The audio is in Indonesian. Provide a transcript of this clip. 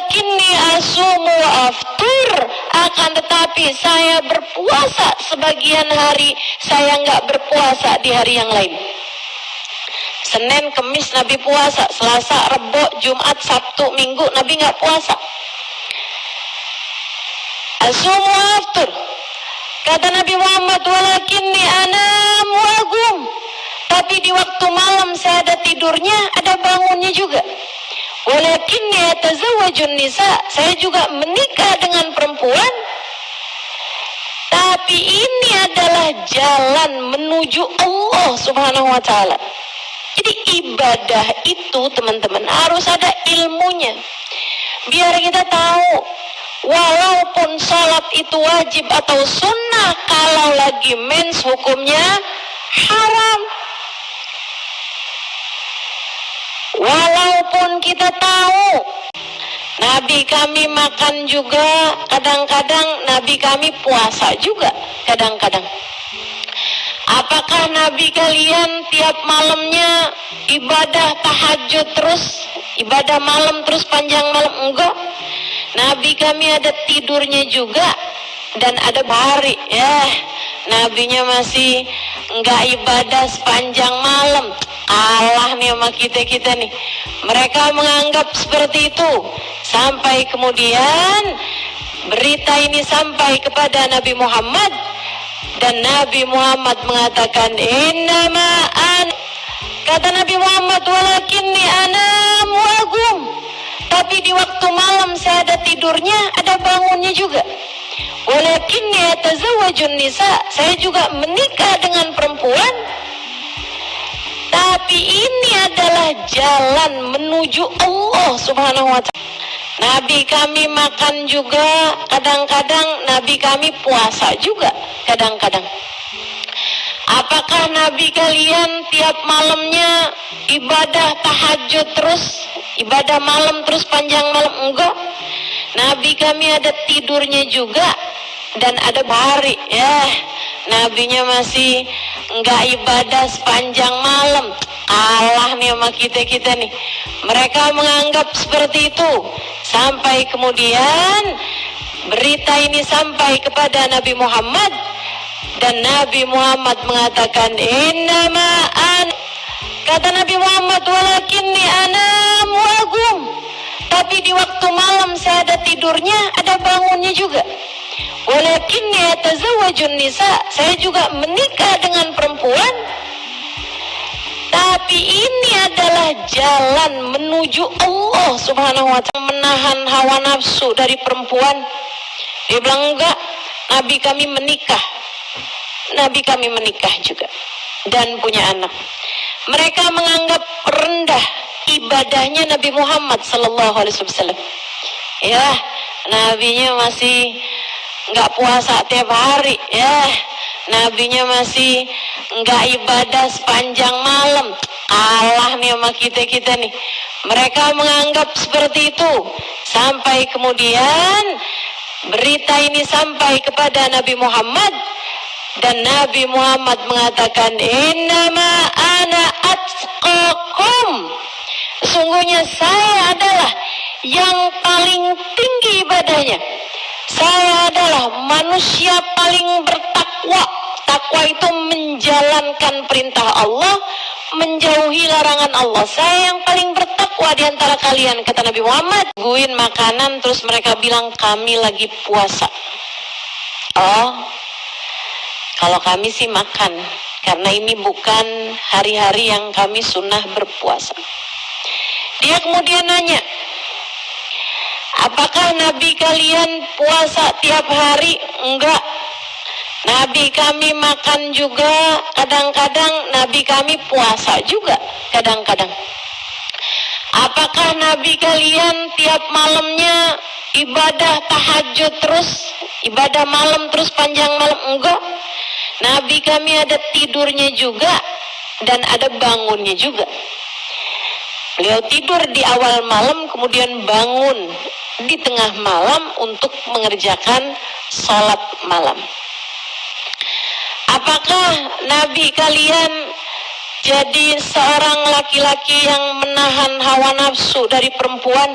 walakinni asumu wa aftur, akan tetapi saya berpuasa sebagian hari, saya nggak berpuasa di hari yang lain. Senin, Kemis Nabi puasa, Selasa, Rebo, Jumat, Sabtu, Minggu Nabi nggak puasa. Asumu wa aftur. Kata Nabi Muhammad, walakinni anam wa agum, tapi di waktu malam saya ada tidurnya, ada bangunnya juga. Walakinni atazawwajun nisa, saya juga menikah dengan perempuan, tapi ini adalah jalan menuju Allah Subhanahu wa ta'ala. Jadi ibadah itu teman-teman harus ada ilmunya, biar kita tahu walaupun sholat itu wajib atau sunnah, kalau lagi mens hukumnya haram. Walaupun kita tahu Nabi kami makan juga, kadang-kadang Nabi kami puasa juga kadang-kadang. Apakah Nabi kalian tiap malamnya ibadah tahajud terus, ibadah malam terus panjang malam? Enggak. Nabi kami ada tidurnya juga dan ada hari ya. Nabinya masih enggak ibadah sepanjang malam. Allah nih sama kita nih. Mereka menganggap seperti itu. Sampai kemudian berita ini sampai kepada Nabi Muhammad, dan Nabi Muhammad mengatakan innama an, kata Nabi Muhammad, walakinni anam wa agum, tapi di waktu malam saya ada tidurnya, ada bangunnya juga. Walakinni atazawwajun nisa, saya juga menikah dengan perempuan, tapi ini adalah jalan menuju Allah Subhanahu wa ta'ala. Nabi kami makan juga, kadang-kadang Nabi kami puasa juga kadang-kadang. Apakah Nabi kalian tiap malamnya ibadah tahajud terus, ibadah malam terus panjang malam? Enggak. Nabi kami ada tidurnya juga dan ada hari ya. Nabinya masih enggak ibadah sepanjang malam. Allah nih sama kita nih. Mereka menganggap seperti itu. Sampai kemudian berita ini sampai kepada Nabi Muhammad, dan Nabi Muhammad mengatakan innama an, kata Nabi Muhammad, walakinni anam wa agum, tapi di waktu malam saya ada tidurnya, ada bangunnya juga. Walakinni atazawwajun nisa, saya juga menikah dengan perempuan, tapi ini adalah jalan menuju Allah Subhanahu wa ta'ala. Menahan hawa nafsu dari perempuan. Dia bilang enggak, Nabi kami menikah. Nabi kami menikah juga dan punya anak. Mereka menganggap rendah ibadahnya Nabi Muhammad sallallahu alaihi wasallam. Ya, nabinya masih enggak puasa tiap hari ya. Nabinya masih enggak ibadah sepanjang malam. Allah nih sama kita nih. Mereka menganggap seperti itu. Sampai kemudian berita ini sampai kepada Nabi Muhammad, dan Nabi Muhammad mengatakan innama ana atqakum, sesungguhnya saya adalah yang paling tinggi ibadahnya. Saya adalah manusia paling bertakwa. Takwa itu menjalankan perintah Allah, menjauhi larangan Allah. Saya yang paling bertakwa di antara kalian, kata Nabi Muhammad. Guin makanan terus mereka bilang kami lagi puasa. Oh, kalau kami sih makan, karena ini bukan hari-hari yang kami sunnah berpuasa. Dia kemudian nanya, apakah Nabi kalian puasa tiap hari? Enggak. Nabi kami makan juga, kadang-kadang Nabi kami puasa juga kadang-kadang. Apakah Nabi kalian tiap malamnya ibadah tahajud terus, ibadah malam terus panjang malam? Enggak. Nabi kami ada tidurnya juga dan ada bangunnya juga. Beliau tidur di awal malam, kemudian bangun di tengah malam untuk mengerjakan sholat malam. Apakah Nabi kalian jadi seorang laki-laki yang menahan hawa nafsu dari perempuan?